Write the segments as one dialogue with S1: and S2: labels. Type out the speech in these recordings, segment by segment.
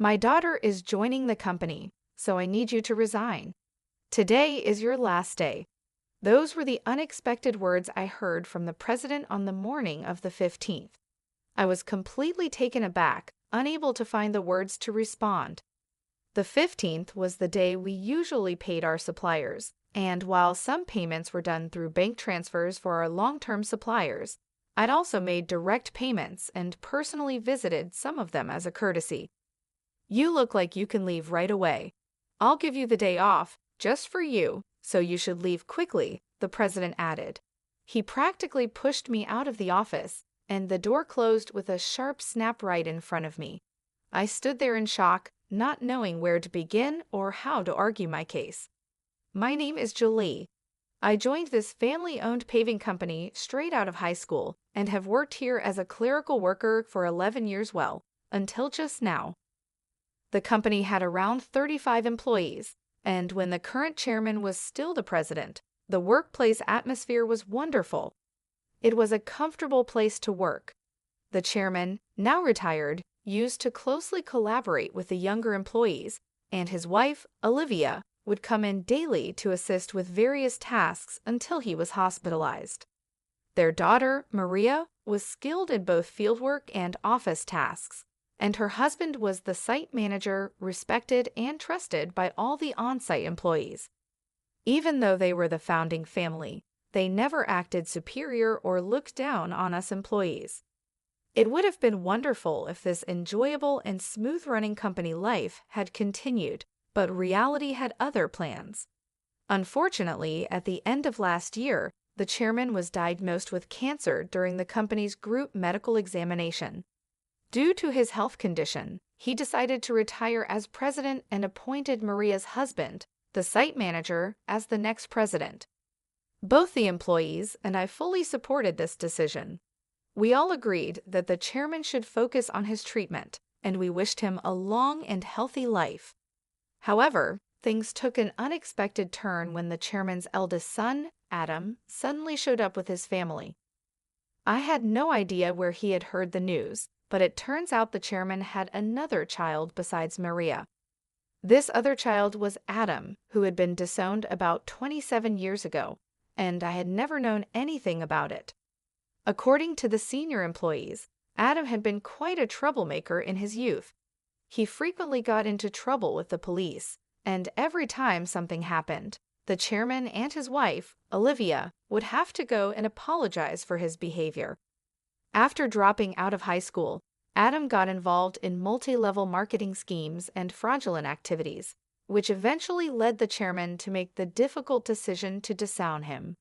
S1: My daughter is joining the company, so I need you to resign. Today is your last day." Those were the unexpected words I heard from the president on the morning of the 15th. I was completely taken aback, unable to find the words to respond. The 15th was the day we usually paid our suppliers, and while some payments were done through bank transfers for our long-term suppliers, I'd also made direct payments and personally visited some of them as a courtesy. "You look like you can leave right away. I'll give you the day off, just for you, so you should leave quickly," the president added. He practically pushed me out of the office, and the door closed with a sharp snap right in front of me. I stood there in shock, not knowing where to begin or how to argue my case. My name is Julie. I joined this family-owned paving company straight out of high school and have worked here as a clerical worker for 11 years until just now. The company had around 35 employees, and when the current chairman was still the president, the workplace atmosphere was wonderful. It was a comfortable place to work. The chairman, now retired, used to closely collaborate with the younger employees, and his wife, Olivia, would come in daily to assist with various tasks until he was hospitalized. Their daughter, Maria, was skilled in both fieldwork and office tasks, and her husband was the site manager, respected and trusted by all the on-site employees. Even though they were the founding family, they never acted superior or looked down on us employees. It would have been wonderful if this enjoyable and smooth-running company life had continued, but reality had other plans. Unfortunately, at the end of last year, the chairman was diagnosed with cancer during the company's group medical examination. Due to his health condition, he decided to retire as president and appointed Maria's husband, the site manager, as the next president. Both the employees and I fully supported this decision. We all agreed that the chairman should focus on his treatment, and we wished him a long and healthy life. However, things took an unexpected turn when the chairman's eldest son, Adam, suddenly showed up with his family. I had no idea where he had heard the news, but it turns out the chairman had another child besides Maria. This other child was Adam, who had been disowned about 27 years ago, and I had never known anything about it. According to the senior employees, Adam had been quite a troublemaker in his youth. He frequently got into trouble with the police, and every time something happened, the chairman and his wife, Olivia, would have to go and apologize for his behavior. After dropping out of high school, Adam got involved in multi-level marketing schemes and fraudulent activities, which eventually led the chairman to make the difficult decision to disown him.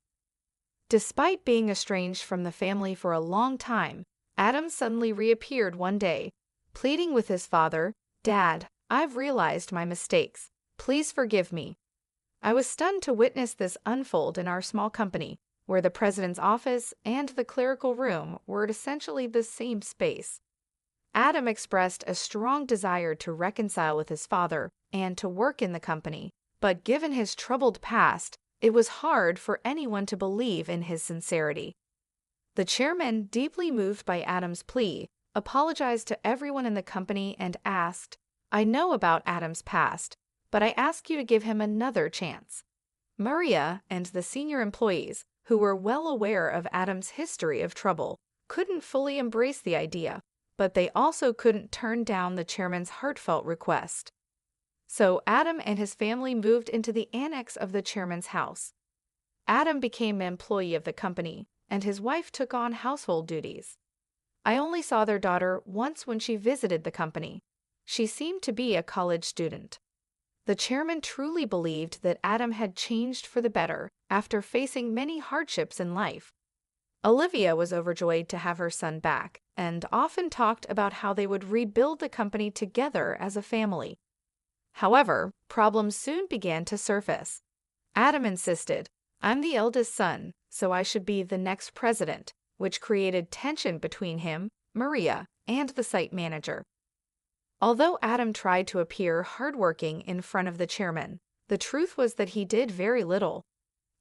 S1: Despite being estranged from the family for a long time, Adam suddenly reappeared one day, pleading with his father, "Dad, I've realized my mistakes. Please forgive me." I was stunned to witness this unfold in our small company, where the president's office and the clerical room were essentially the same space. Adam expressed a strong desire to reconcile with his father and to work in the company, but given his troubled past, it was hard for anyone to believe in his sincerity. The chairman, deeply moved by Adam's plea, apologized to everyone in the company and asked, "I know about Adam's past, but I ask you to give him another chance." Maria and the senior employees, who were well aware of Adam's history of trouble, couldn't fully embrace the idea, but they also couldn't turn down the chairman's heartfelt request. So Adam and his family moved into the annex of the chairman's house. Adam became an employee of the company, and his wife took on household duties. I only saw their daughter once when she visited the company. She seemed to be a college student. The chairman truly believed that Adam had changed for the better after facing many hardships in life. Olivia was overjoyed to have her son back and often talked about how they would rebuild the company together as a family. However, problems soon began to surface. Adam insisted, "I'm the eldest son, so I should be the next president," which created tension between him, Maria, and the site manager. Although Adam tried to appear hardworking in front of the chairman, the truth was that he did very little.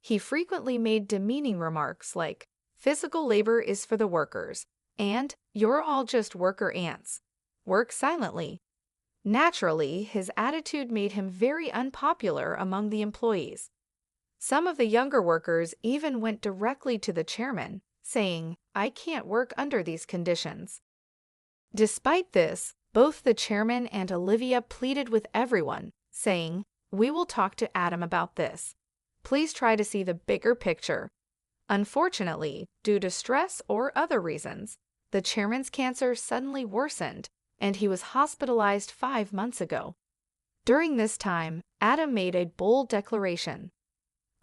S1: He frequently made demeaning remarks like, "Physical labor is for the workers," and "You're all just worker ants. Work silently." Naturally, his attitude made him very unpopular among the employees. Some of the younger workers even went directly to the chairman, saying, "I can't work under these conditions." Despite this, both the chairman and Olivia pleaded with everyone, saying, "We will talk to Adam about this. Please try to see the bigger picture." Unfortunately, due to stress or other reasons, the chairman's cancer suddenly worsened, and he was hospitalized 5 months ago. During this time, Adam made a bold declaration.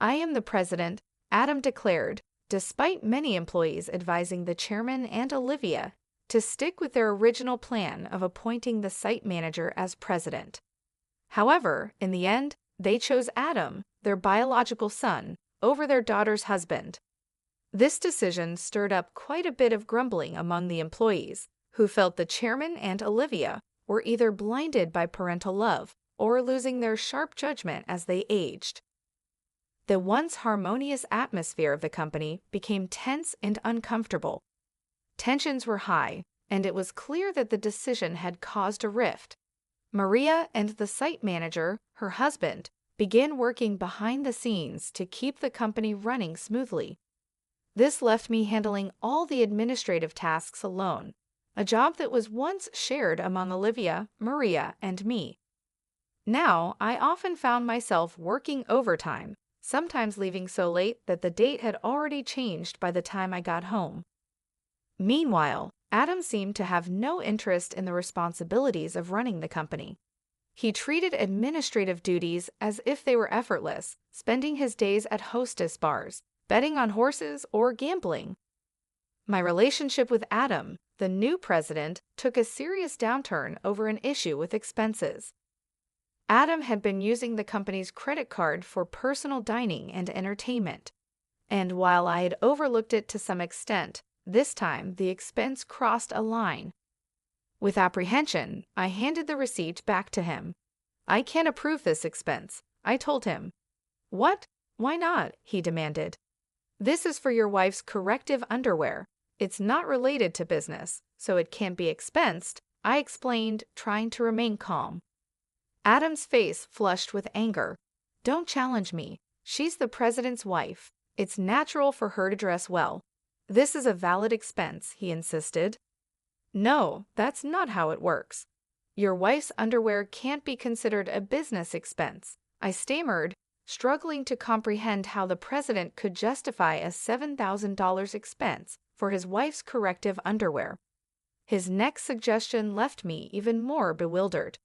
S1: "I am the president," Adam declared, despite many employees advising the chairman and Olivia to stick with their original plan of appointing the site manager as president. However, in the end, they chose Adam, their biological son, over their daughter's husband. This decision stirred up quite a bit of grumbling among the employees, who felt the chairman and Olivia were either blinded by parental love or losing their sharp judgment as they aged. The once harmonious atmosphere of the company became tense and uncomfortable. Tensions were high, and it was clear that the decision had caused a rift. Maria and the site manager, her husband, began working behind the scenes to keep the company running smoothly. This left me handling all the administrative tasks alone, a job that was once shared among Olivia, Maria, and me. Now, I often found myself working overtime, sometimes leaving so late that the date had already changed by the time I got home. Meanwhile, Adam seemed to have no interest in the responsibilities of running the company. He treated administrative duties as if they were effortless, spending his days at hostess bars, betting on horses, or gambling. My relationship with Adam, the new president, took a serious downturn over an issue with expenses. Adam had been using the company's credit card for personal dining and entertainment, and while I had overlooked it to some extent, this time the expense crossed a line. With apprehension, I handed the receipt back to him. "I can't approve this expense," I told him. "What? Why not?" he demanded. "This is for your wife's corrective underwear. It's not related to business, so it can't be expensed," I explained, trying to remain calm. Adam's face flushed with anger. "Don't challenge me. She's the president's wife. It's natural for her to dress well. This is a valid expense," he insisted. "No, that's not how it works. Your wife's underwear can't be considered a business expense," I stammered, struggling to comprehend how the president could justify a $7,000 expense for his wife's corrective underwear. His next suggestion left me even more bewildered.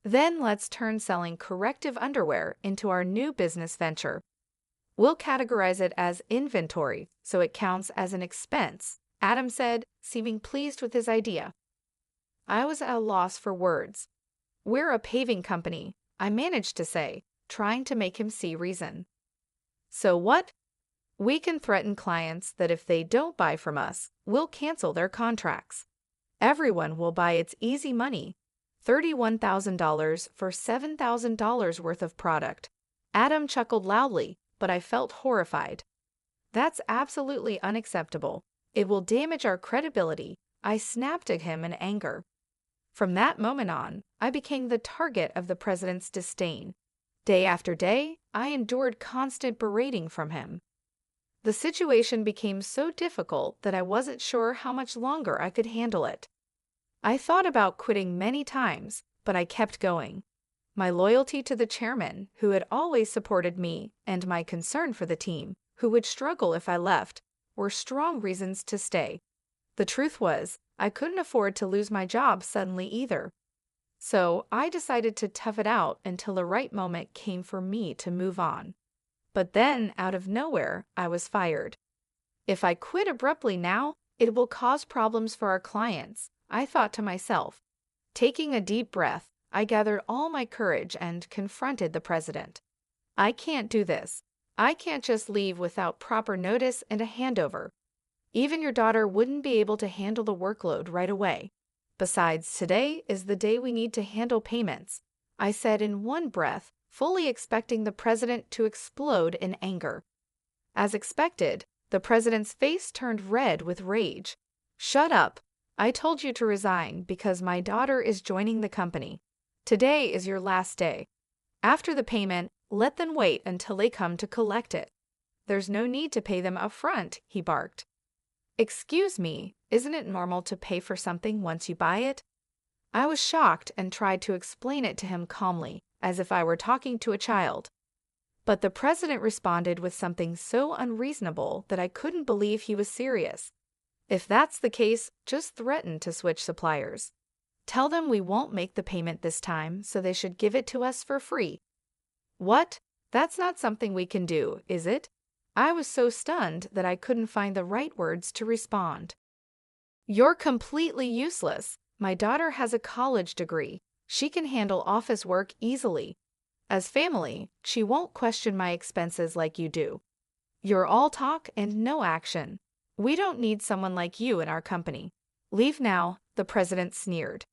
S1: "Then let's turn selling corrective underwear into our new business venture. We'll categorize it as inventory, so it counts as an expense," Adam said, seeming pleased with his idea. I was at a loss for words. "We're a paving company," I managed to say, trying to make him see reason. "So what? We can threaten clients that if they don't buy from us, we'll cancel their contracts. Everyone will buy It's easy money. $31,000 for $7,000 worth of product." Adam chuckled loudly, but I felt horrified. "That's absolutely unacceptable. It will damage our credibility," I snapped at him in anger. From that moment on, I became the target of the president's disdain. Day after day, I endured constant berating from him. The situation became so difficult that I wasn't sure how much longer I could handle it. I thought about quitting many times, but I kept going. My loyalty to the chairman, who had always supported me, and my concern for the team, who would struggle if I left, were strong reasons to stay. The truth was, I couldn't afford to lose my job suddenly either. So I decided to tough it out until the right moment came for me to move on. But then, out of nowhere, I was fired. If I quit abruptly now, it will cause problems for our clients, I thought to myself. Taking a deep breath, I gathered all my courage and confronted the president. "I can't do this. I can't just leave without proper notice and a handover. Even your daughter wouldn't be able to handle the workload right away. Besides, today is the day we need to handle payments," I said in one breath, fully expecting the president to explode in anger. As expected, the president's face turned red with rage. "Shut up. I told you to resign because my daughter is joining the company. Today is your last day. After the payment, let them wait until they come to collect it. There's no need to pay them upfront, he barked. Excuse me, isn't it normal to pay for something once you buy it? I was shocked and tried to explain it to him calmly, as if I were talking to a child. But the president responded with something so unreasonable that I couldn't believe he was serious. If that's the case, just threaten to switch suppliers. Tell them we won't make the payment this time, so they should give it to us for free. What? That's not something we can do, is it? I was so stunned that I couldn't find the right words to respond. You're completely useless. My daughter has a college degree. She can handle office work easily. As family, she won't question my expenses like you do. You're all talk and no action. We don't need someone like you in our company. Leave now, the president sneered.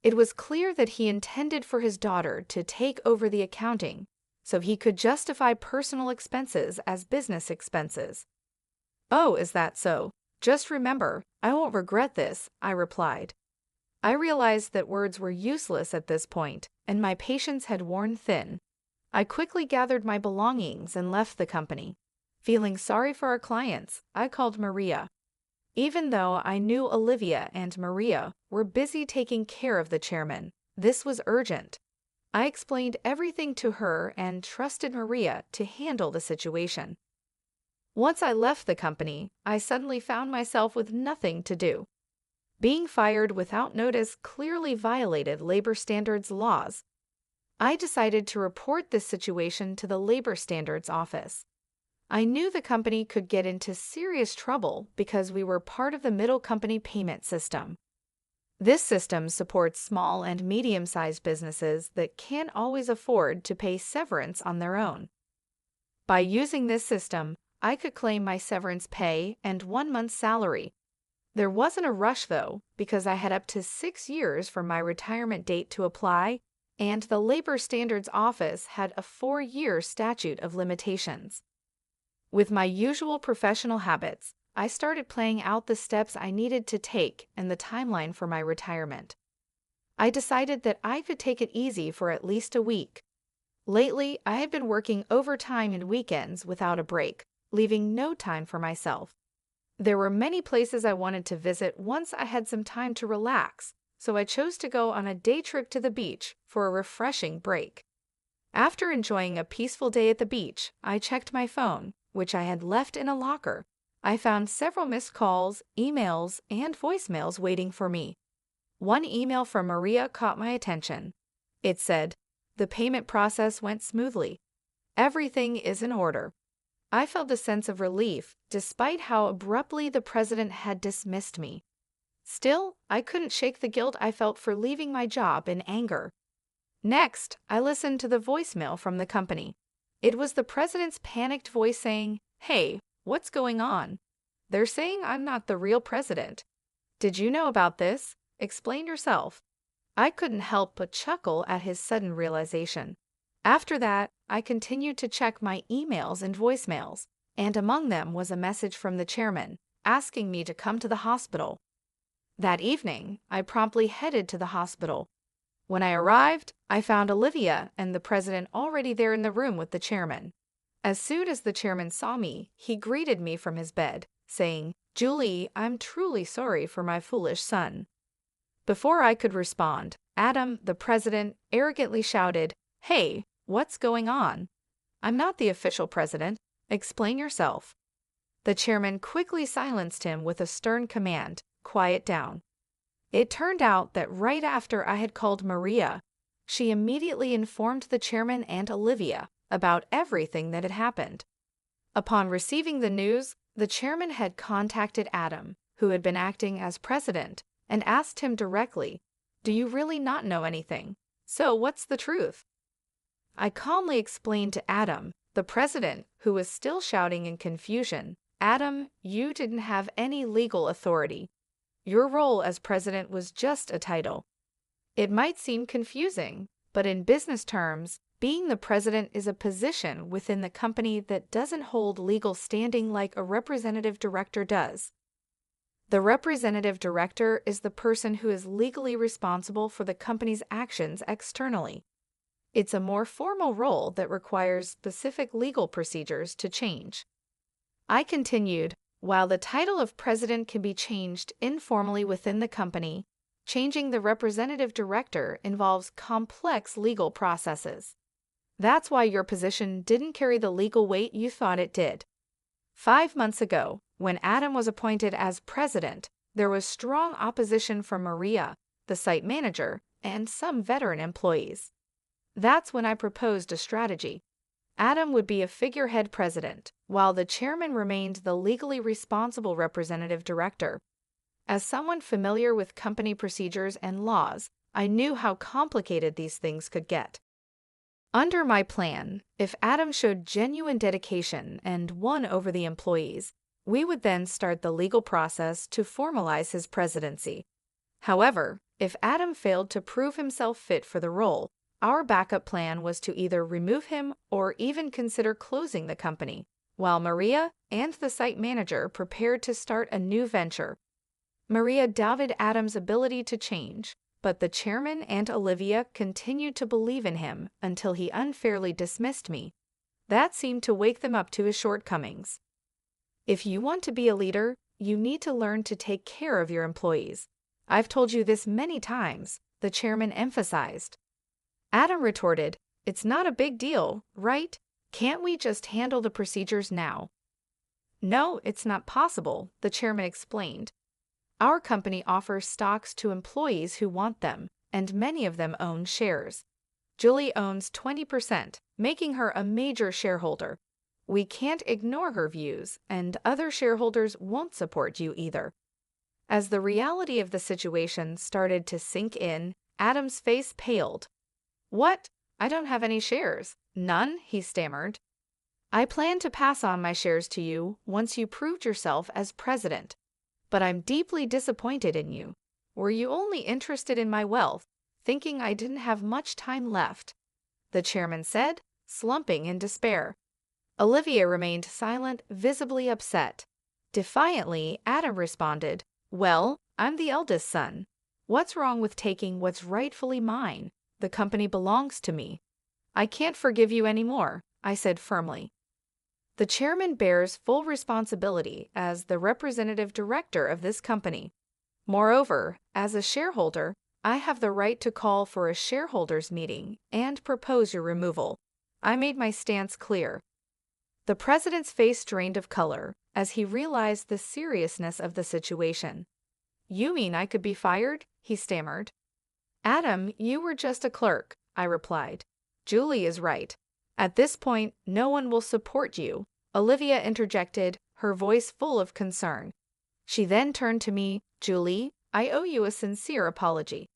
S1: It was clear that he intended for his daughter to take over the accounting, so he could justify personal expenses as business expenses. Oh, is that so? Just remember, I won't regret this, I replied. I realized that words were useless at this point, and my patience had worn thin. I quickly gathered my belongings and left the company. Feeling sorry for our clients, I called Maria. Even though I knew Olivia and Maria were busy taking care of the chairman, this was urgent. I explained everything to her and trusted Maria to handle the situation. Once I left the company, I suddenly found myself with nothing to do. Being fired without notice clearly violated labor standards laws. I decided to report this situation to the Labor Standards Office. I knew the company could get into serious trouble because we were part of the middle company payment system. This system supports small and medium-sized businesses that can't always afford to pay severance on their own. By using this system, I could claim my severance pay and 1 month's salary. There wasn't a rush, though, because I had up to 6 years for my retirement date to apply, and the Labor Standards Office had a 4-year statute of limitations. With my usual professional habits, I started planning out the steps I needed to take and the timeline for my retirement. I decided that I could take it easy for at least a week. Lately, I had been working overtime and weekends without a break, leaving no time for myself. There were many places I wanted to visit once I had some time to relax, so I chose to go on a day trip to the beach for a refreshing break. After enjoying a peaceful day at the beach, I checked my phone, which I had left in a locker. I found several missed calls, emails, and voicemails waiting for me. One email from Maria caught my attention. It said, "The payment process went smoothly. Everything is in order." I felt a sense of relief, despite how abruptly the president had dismissed me. Still, I couldn't shake the guilt I felt for leaving my job in anger. Next, I listened to the voicemail from the company. It was the president's panicked voice saying, "Hey, what's going on? They're saying I'm not the real president. Did you know about this? Explain yourself." I couldn't help but chuckle at his sudden realization. After that, I continued to check my emails and voicemails, and among them was a message from the chairman, asking me to come to the hospital. That evening, I promptly headed to the hospital. When I arrived, I found Olivia and the president already there in the room with the chairman. As soon as the chairman saw me, he greeted me from his bed, saying, "Julie, I'm truly sorry for my foolish son." Before I could respond, Adam, the president, arrogantly shouted, "Hey, what's going on? I'm not the official president. Explain yourself." The chairman quickly silenced him with a stern command, "Quiet down." It turned out that right after I had called Maria, she immediately informed the chairman and Olivia about everything that had happened. Upon receiving the news, the chairman had contacted Adam, who had been acting as president, and asked him directly, "Do you really not know anything? So what's the truth?" I calmly explained to Adam, the president, who was still shouting in confusion, "Adam, you didn't have any legal authority. Your role as president was just a title." It might seem confusing, but in business terms, being the president is a position within the company that doesn't hold legal standing like a representative director does. The representative director is the person who is legally responsible for the company's actions externally. It's a more formal role that requires specific legal procedures to change. I continued, while the title of president can be changed informally within the company, changing the representative director involves complex legal processes. That's why your position didn't carry the legal weight you thought it did. 5 months ago, when Adam was appointed as president, there was strong opposition from Maria, the site manager, and some veteran employees. That's when I proposed a strategy. Adam would be a figurehead president, while the chairman remained the legally responsible representative director. As someone familiar with company procedures and laws, I knew how complicated these things could get. Under my plan, if Adam showed genuine dedication and won over the employees, we would then start the legal process to formalize his presidency. However, if Adam failed to prove himself fit for the role, our backup plan was to either remove him or even consider closing the company, while Maria and the site manager prepared to start a new venture. Maria doubted Adam's ability to change, but the chairman and Olivia continued to believe in him until he unfairly dismissed me. That seemed to wake them up to his shortcomings. If you want to be a leader, you need to learn to take care of your employees. I've told you this many times, the chairman emphasized. Adam retorted, "It's not a big deal, right? Can't we just handle the procedures now?" "No, it's not possible," the chairman explained. "Our company offers stocks to employees who want them, and many of them own shares. Julie owns 20%, making her a major shareholder. We can't ignore her views, and other shareholders won't support you either." As the reality of the situation started to sink in, Adam's face paled. "What? I don't have any shares." "None?" he stammered. "I plan to pass on my shares to you once you proved yourself as president. But I'm deeply disappointed in you. Were you only interested in my wealth, thinking I didn't have much time left?" the chairman said, slumping in despair. Olivia remained silent, visibly upset. Defiantly, Adam responded, "Well, I'm the eldest son. What's wrong with taking what's rightfully mine? The company belongs to me." "I can't forgive you anymore," I said firmly. The chairman bears full responsibility as the representative director of this company. Moreover, as a shareholder, I have the right to call for a shareholders' meeting and propose your removal. I made my stance clear. The president's face drained of color as he realized the seriousness of the situation. "You mean I could be fired?" he stammered. "Adam, you were just a clerk," I replied. "Julie is right. At this point, no one will support you," Olivia interjected, her voice full of concern. She then turned to me, "Julie, I owe you a sincere apology.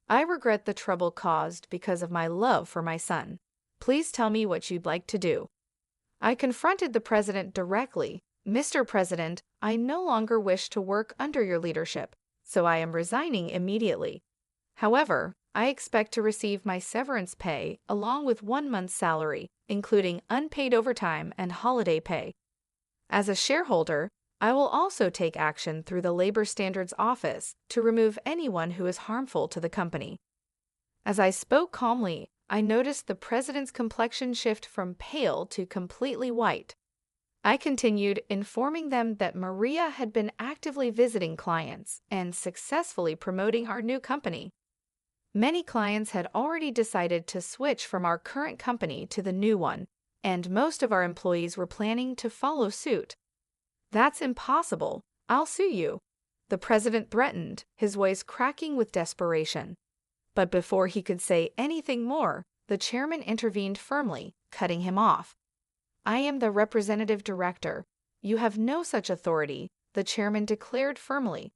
S1: I regret the trouble caused because of my love for my son. Please tell me what you'd like to do." I confronted the president directly. "Mr. President, I no longer wish to work under your leadership, so I am resigning immediately. However, I expect to receive my severance pay along with 1 month's salary, including unpaid overtime and holiday pay. As a shareholder, I will also take action through the Labor Standards Office to remove anyone who is harmful to the company." As I spoke calmly, I noticed the president's complexion shift from pale to completely white. I continued, informing them that Maria had been actively visiting clients and successfully promoting our new company. Many clients had already decided to switch from our current company to the new one, and most of our employees were planning to follow suit. "That's impossible. I'll sue you," the president threatened, his voice cracking with desperation. But before he could say anything more, the chairman intervened firmly, cutting him off. "I am the representative director. You have no such authority," the chairman declared firmly.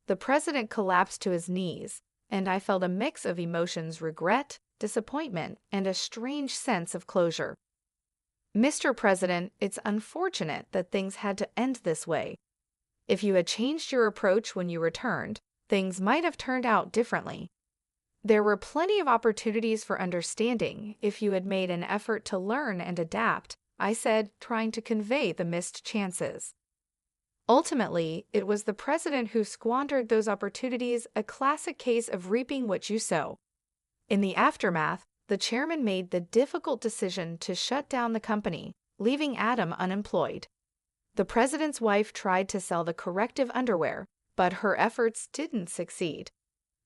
S1: The president collapsed to his knees, and I felt a mix of emotions: regret, disappointment, and a strange sense of closure. "Mr. President, it's unfortunate that things had to end this way. If you had changed your approach when you returned, things might have turned out differently. There were plenty of opportunities for understanding if you had made an effort to learn and adapt," I said, trying to convey the missed chances. Ultimately, it was the president who squandered those opportunities, a classic case of reaping what you sow. In the aftermath, the chairman made the difficult decision to shut down the company, leaving Adam unemployed. The president's wife tried to sell the corrective underwear, but her efforts didn't succeed.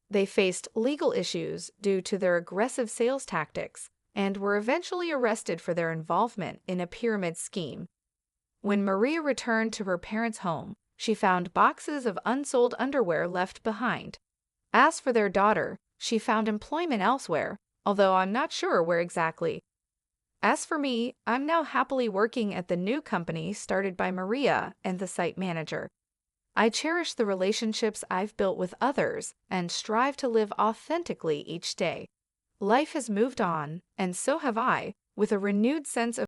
S1: They faced legal issues due to their aggressive sales tactics and were eventually arrested for their involvement in a pyramid scheme. When Maria returned to her parents' home, she found boxes of unsold underwear left behind. As for their daughter, she found employment elsewhere, although I'm not sure where exactly. As for me, I'm now happily working at the new company started by Maria and the site manager. I cherish the relationships I've built with others and strive to live authentically each day. Life has moved on, and so have I, with a renewed sense of